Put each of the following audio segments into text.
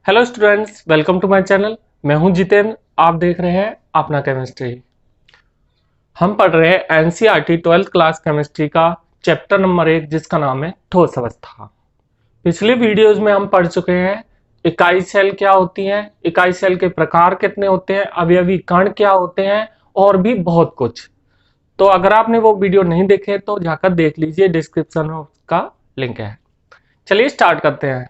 Hello students, welcome to my channel. मैं हूं जितेंद्र। आप देख रहे हैं अपना केमिस्ट्री। हम पढ़ रहे हैं एनसीईआरटी 12th क्लास केमिस्ट्री का चैप्टर नंबर 1 जिसका नाम है ठोस अवस्था। पिछले वीडियोस में हम पढ़ चुके हैं इकाई सेल क्या होती हैं, इकाई सेल के प्रकार कितने होते हैं, अवयवी कण क्या होते हैं और भी बहुत कुछ। तो अगर आपने वो वीडियो नहीं देखे तो जाकर देख लीजिए, डिस्क्रिप्शन में उसका लिंक है। चलिए स्टार्ट करते हैं।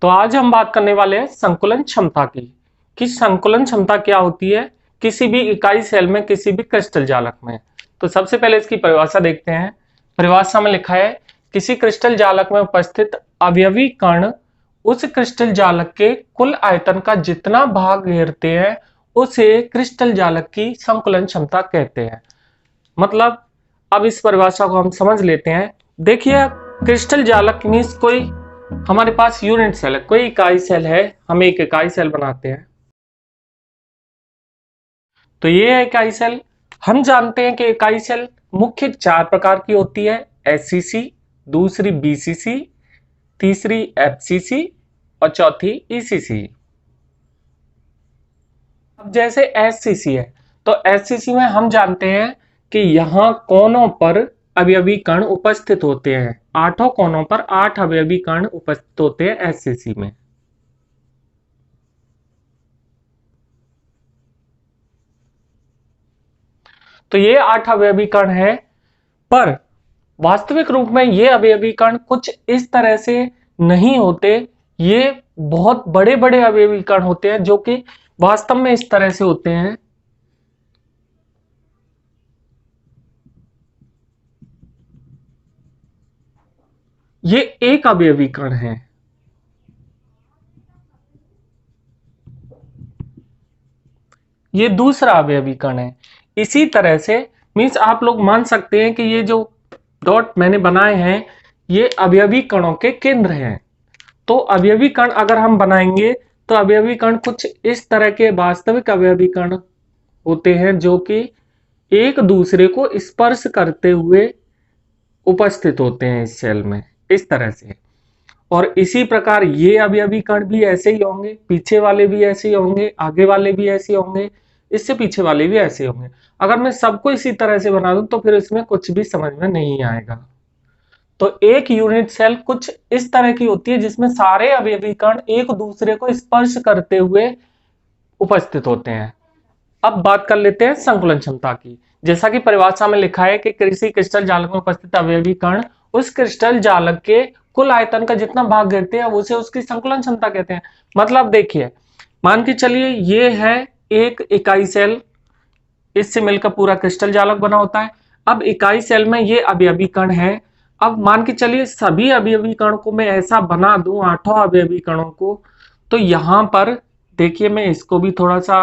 तो आज हम बात करने वाले हैं संकुलन क्षमता की, कि संकुलन क्षमता क्या होती है किसी भी इकाई सेल में, किसी भी क्रिस्टल जालक में। तो सबसे पहले इसकी परिभाषा देखते हैं। परिभाषा में लिखा है, किसी क्रिस्टल जालक में उपस्थित अवयवी कण उस क्रिस्टल जालक के कुल आयतन का जितना भाग घेरते हैं उसे क्रिस्टल जालक की संकुलन क्षमता कहते हैं। मतलब अब इस परिभाषा को हम समझ लेते हैं। देखिए, क्रिस्टल जालक मीन्स कोई हमारे पास यूनिट सेल है, कोई इकाई सेल है, हम एक इकाई सेल बनाते हैं। तो ये है इकाई सेल। हम जानते हैं कि इकाई सेल मुख्य 4 प्रकार की होती है, एससीसी, दूसरी बीसीसी, तीसरी एफसीसी और चौथी ईसीसी। अब जैसे एससीसी है, तो एससीसी में हम जानते हैं कि यहां कोनों पर अवयवी कण उपस्थित होते हैं। 8 कोनों पर 8 अवयवी कण उपस्थित होते हैं एससीसी में। तो ये 8 अवयवी कण है, पर वास्तविक रूप में ये अवयवी कण कुछ इस तरह से नहीं होते। ये बहुत बड़े बड़े अवयवी कण होते हैं जो कि वास्तव में इस तरह से होते हैं। ये एक अवयवी कण है। ये दूसरा अवयवी कण है। इसी तरह से मीन्स आप लोग मान सकते हैं कि ये जो डॉट मैंने बनाए हैं ये अवयवी कणों के केंद्र हैं। तो अवयवी कण अगर हम बनाएंगे तो अवयवी कण कुछ इस तरह के वास्तविक अवयवी कण होते हैं जो कि एक दूसरे को स्पर्श करते हुए उपस्थित होते हैं इस सेल में, इस तरह से। और इसी प्रकार ये अवयवी कण भी ऐसे ही होंगे, पीछे वाले भी ऐसे ही होंगे, आगे वाले भी ऐसे होंगे, इससे पीछे वाले भी ऐसे होंगे। अगर मैं सबको इसी तरह से बना दूं तो फिर इसमें कुछ भी समझ में नहीं आएगा। तो एक यूनिट सेल कुछ इस तरह की होती है जिसमें सारे अवयवी कण एक दूसरे को स्पर्श करते हुए उपस्थित होते हैं। अब बात कर लेते हैं संकुलन क्षमता की। जैसा कि परिभाषा में लिखा है कि किसी क्रिस्टल जालक में उपस्थित अवयवी कण उस क्रिस्टल जालक के कुल आयतन का जितना भाग घेरते हैं उसे उसकी संकुलन क्षमता कहते हैं। मतलब देखिए, मान के चलिए ये है एक इकाई सेल, इससे मिलकर पूरा क्रिस्टल जालक बना होता है। अब इकाई सेल में ये अवयवी कण है। अब मान के चलिए सभी अवयवी कण को मैं ऐसा बना दूं, 8 अवयवी कणों को, तो यहां पर देखिए मैं इसको भी थोड़ा सा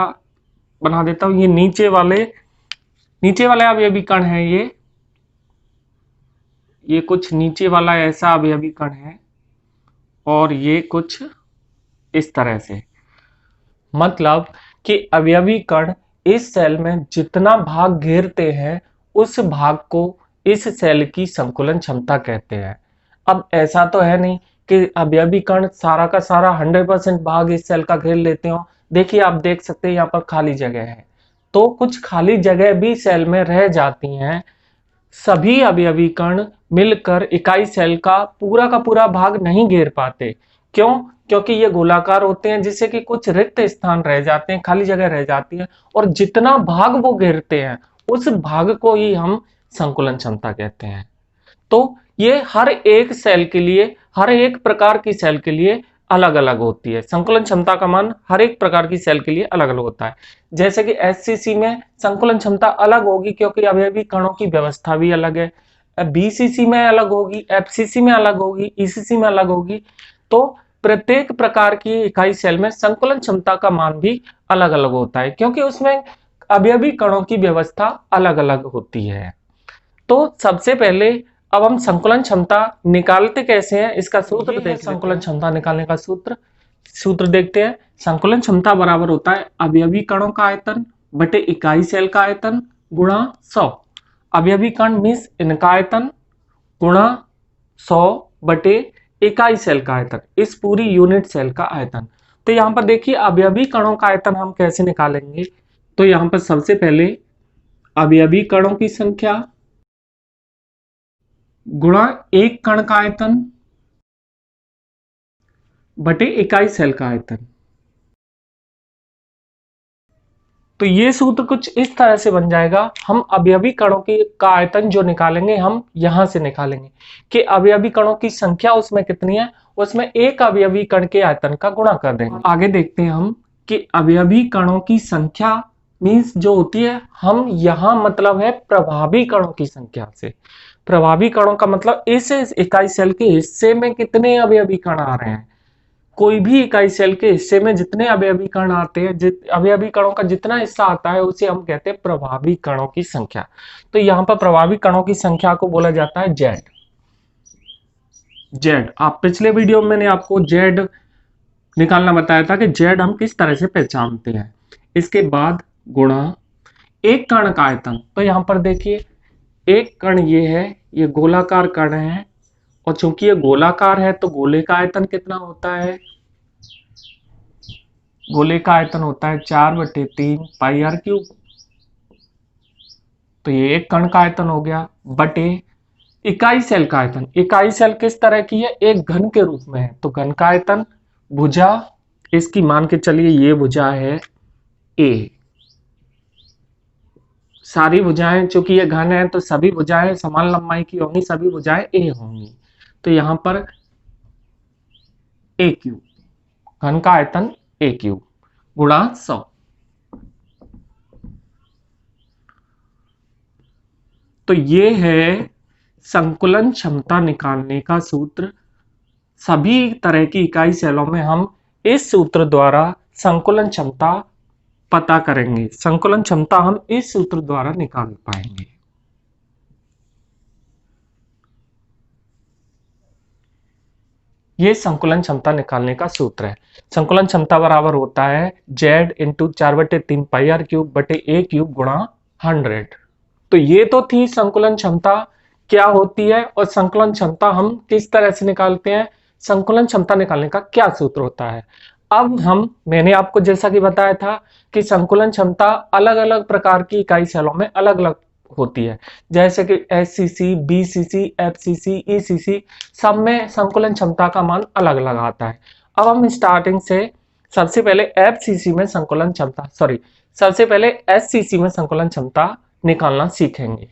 बना देता हूं। ये नीचे वाले अवयवी कण है, ये कुछ नीचे वाला ऐसा अवयवी कण है और ये कुछ इस तरह से। मतलब कि अवयवी कण इस सेल में जितना भाग घेरते हैं उस भाग को इस सेल की संकुलन क्षमता कहते हैं। अब ऐसा तो है नहीं कि अवयवी कण सारा का सारा 100% भाग इस सेल का घेर लेते हो। देखिए, आप देख सकते हैं यहाँ पर खाली जगह है, तो कुछ खाली जगह भी सेल में रह जाती हैं। सभी अवयवी कण मिलकर इकाई सेल का पूरा भाग नहीं घेर पाते। क्यों? क्योंकि ये गोलाकार होते हैं जिससे कि कुछ रिक्त स्थान रह जाते हैं, खाली जगह रह जाती है, और जितना भाग वो घेरते हैं उस भाग को ही हम संकुलन क्षमता कहते हैं। तो ये हर एक सेल के लिए, हर एक प्रकार की सेल के लिए अलग अलग होती है। संकुलन क्षमता का मान हर एक प्रकार की सेल के लिए अलग अलग होता है। जैसे कि एससीसी में संकुलन क्षमता अलग होगी क्योंकि अवयवी कणों की व्यवस्था भी अलग है। बीसीसी में अलग होगी, एफसीसी में अलग होगी, ईसीसी में अलग होगी। तो प्रत्येक प्रकार की इकाई सेल में संकुलन क्षमता का मान भी अलग अलग होता है क्योंकि उसमें अवयवी कणों की व्यवस्था अलग अलग होती है। तो सबसे पहले अब हम संकुलन क्षमता निकालते कैसे हैं इसका सूत्र देखते हैं। संकुलन क्षमता निकालने का सूत्र देखते हैं। संकुलन क्षमता बराबर होता है अवयवी कणों का आयतन बटे इकाई सेल का आयतन गुणा 100। अवयवी कण मीन्स इनका आयतन गुणा 100 बटे इकाई सेल का आयतन, इस पूरी यूनिट सेल का आयतन। तो यहां पर देखिए अवयवी कणों का आयतन हम कैसे निकालेंगे। तो यहां पर सबसे पहले अवयवी कणों की संख्या गुणा एक कण का आयतन बटे इकाई सेल का आयतन। तो ये सूत्र कुछ इस तरह से बन जाएगा। हम अवयवी कणों की का आयतन जो निकालेंगे हम यहां से निकालेंगे कि अवयवी कणों की संख्या उसमें कितनी है, उसमें एक अवयवी कण के आयतन का गुणा कर देंगे। आगे देखते हैं हम कि अवयवी कणों की संख्या मीन्स जो होती है, हम यहां मतलब है प्रभावी कणों की संख्या से। प्रभावी कणों का मतलब इस इकाई सेल के हिस्से में कितने अवयवी कण आ रहे हैं। कोई भी इकाई सेल के हिस्से में जितने अवयवी कण आते हैं, अवयवी कणों का जितना हिस्सा आता है उसे हम कहते हैं प्रभावी कणों की संख्या। तो यहां पर प्रभावी कणों की संख्या को बोला जाता है जेड। जेड, आप पिछले वीडियो में मैंने आपको जेड निकालना बताया था कि जेड हम किस तरह से पहचानते हैं। इसके बाद गुणा एक कण का आयतन। तो यहां पर देखिए एक कण ये है, ये गोलाकार कण है, और चूंकि ये गोलाकार है तो गोले का आयतन कितना होता है, गोले का आयतन होता है 4/3 पाई आर क्यूब। तो ये एक कण का आयतन हो गया बटे इकाई सेल का आयतन। इकाई सेल किस तरह की है, एक घन के रूप में है, तो घन का आयतन भुजा इसकी मान के चलिए ये भुजा है ए। सारी भुजाएं चूंकि ये घन है तो सभी भुजाएं समान लंबाई की होंगी, सभी भुजाएं ए होंगी। तो यहां पर ए क्यूब, घन का आयतन ए क्यूब गुणा 100। तो ये है संकुलन क्षमता निकालने का सूत्र। सभी तरह की इकाई सेलों में हम इस सूत्र द्वारा संकुलन क्षमता पता करेंगे। संकुलन क्षमता हम इस सूत्र द्वारा निकाल पाएंगे। ये संकुलन क्षमता निकालने का सूत्र है। संकुलन क्षमता बराबर होता है z into 4/3 pi r cube बटे ए क्यूब गुणा 100। तो ये तो थी संकुलन क्षमता क्या होती है और संकुलन क्षमता हम किस तरह से निकालते हैं, संकुलन क्षमता निकालने का क्या सूत्र होता है। अब हम, मैंने आपको जैसा कि बताया था कि संकुलन क्षमता अलग अलग प्रकार की इकाई सेलों में अलग अलग होती है, जैसे कि एससीसी, बीसीसी, एफसीसी, ईसीसी, सब में संकुलन क्षमता का मान अलग अलग आता है। अब हम स्टार्टिंग से सबसे पहले एफसीसी में संकुलन क्षमता, सबसे पहले एससीसी में संकुलन क्षमता निकालना सीखेंगे।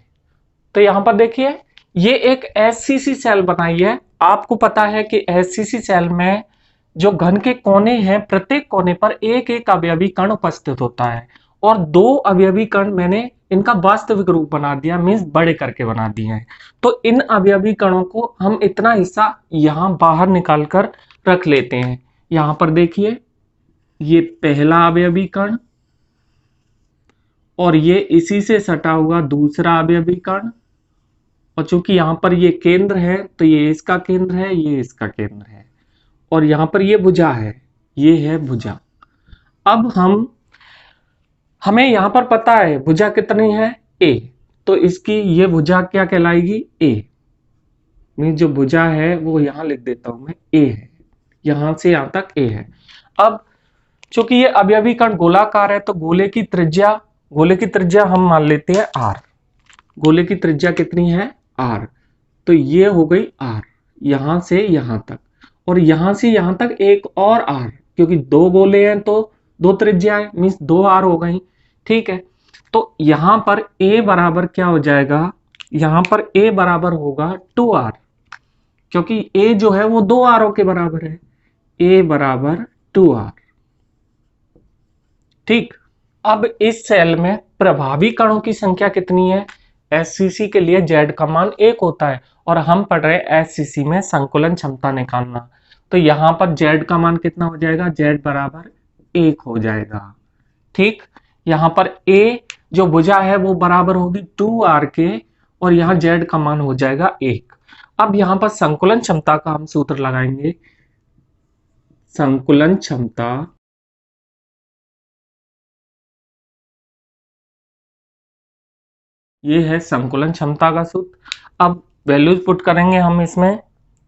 तो यहां पर देखिए ये एक एससीसी सेल बनाई है। आपको पता है कि एससीसी सेल में जो घन के कोने हैं, प्रत्येक कोने पर एक एक अवयवी कण उपस्थित होता है, और दो अवयवी कण मैंने इनका वास्तविक रूप बना दिया, मीन्स बड़े करके बना दिए हैं। तो इन अवयवी कणों को हम इतना हिस्सा यहां बाहर निकाल कर रख लेते हैं। यहां पर देखिए ये पहला अवयवी कण, और ये इसी से सटा हुआ दूसरा अवयवी कण, और चूंकि यहां पर ये केंद्र है तो ये इसका केंद्र है, ये इसका केंद्र है, और यहां पर ये भुजा है, ये है भुजा। अब हमें यहां पर पता है भुजा कितनी है, ए। तो इसकी ये भुजा क्या कहलाएगी, ए। मैं जो भुजा है वो यहां लिख देता हूं मैं, ए है, यहां से यहां तक ए है। अब चूंकि ये अवयवी कण गोलाकार है तो गोले की त्रिज्या हम मान लेते हैं आर। गोले की त्रिज्या कितनी है, आर। तो ये हो गई आर, यहां से यहां तक, और यहां से यहां तक एक और आर, क्योंकि दो गोले हैं तो दो त्रिज्याएं मीन्स दो आर हो गई। ठीक है, तो यहां पर ए बराबर क्या हो जाएगा, यहां पर ए बराबर होगा 2r, क्योंकि ए जो है वो दो आरों के बराबर है। ए बराबर 2r। ठीक, अब इस सेल में प्रभावी कणों की संख्या कितनी है, एससीसी के लिए जेड का मान 1 होता है, और हम पढ़ रहे हैं एससीसी में संकुलन क्षमता निकालना। तो यहां पर जेड का मान कितना हो जाएगा, जेड बराबर 1 हो जाएगा। ठीक, यहां पर ए जो भुजा है वो बराबर होगी 2r के, और यहां जेड का मान हो जाएगा 1। अब यहां पर संकुलन क्षमता का हम सूत्र लगाएंगे। संकुलन क्षमता ये है संकुलन क्षमता का सूत्र। अब वैल्यूज पुट करेंगे हम इसमें,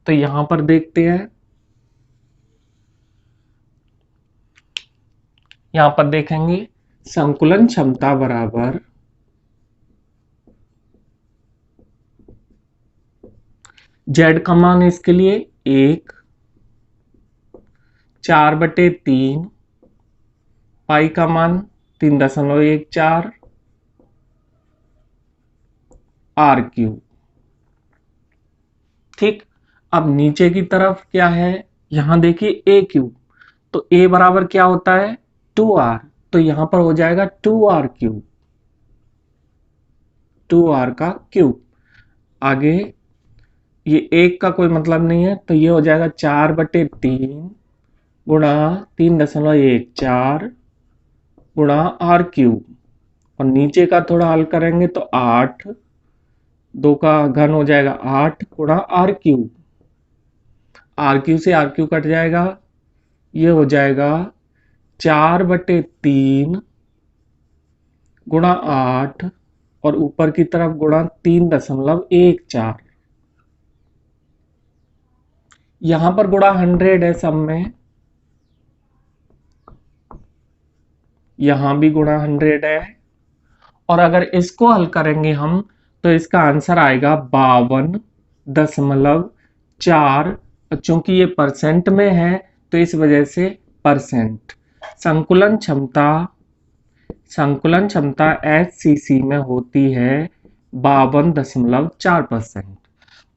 तो यहां पर देखते हैं, यहां पर देखेंगे संकुलन क्षमता बराबर जेड का मान इसके लिए 1, 4/3, पाई का मान 3.14 r³। ठीक, अब नीचे की तरफ क्या है, यहां देखिए a³, तो a बराबर क्या होता है 2r, तो यहां पर हो जाएगा 2r³, 2r का क्यूब। आगे ये एक का कोई मतलब नहीं है, तो ये हो जाएगा 4/3 गुणा 3.14 गुणा r³, और नीचे का थोड़ा हल करेंगे तो 8, 2 का घन हो जाएगा 8 गुणा r³, r³ से r³ कट जाएगा, ये हो जाएगा 4/3 गुणा 8 और ऊपर की तरफ गुणा 3.14। यहां पर गुणा 100 है सब में, यहां भी गुणा 100 है, और अगर इसको हल करेंगे हम तो इसका आंसर आएगा 52.4। चूंकि ये परसेंट में है तो इस वजह से परसेंट। संकुलन क्षमता एचसीसी में होती है 52.4%।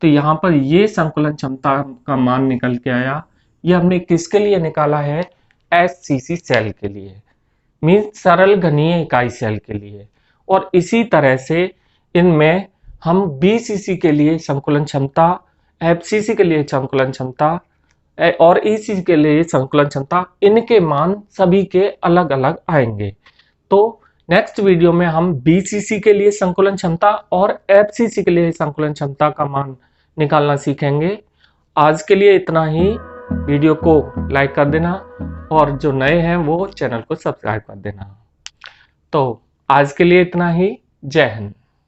तो यहाँ पर ये संकुलन क्षमता का मान निकल के आया। ये हमने किसके लिए निकाला है, एचसीसी सेल के लिए, मीन्स सरल घनीय इकाई सेल के लिए। और इसी तरह से इनमें हम बीसीसी के लिए संकुलन क्षमता, एफसीसी के लिए संकुलन क्षमता और ईसीसी के लिए संकुलन क्षमता, इनके मान सभी के अलग अलग आएंगे। तो नेक्स्ट वीडियो में हम बीसीसी के लिए संकुलन क्षमता और एफसीसी के लिए संकुलन क्षमता का मान निकालना सीखेंगे। आज के लिए इतना ही। वीडियो को लाइक कर देना और जो नए हैं वो चैनल को सब्सक्राइब कर देना। तो आज के लिए इतना ही। जय हिंद।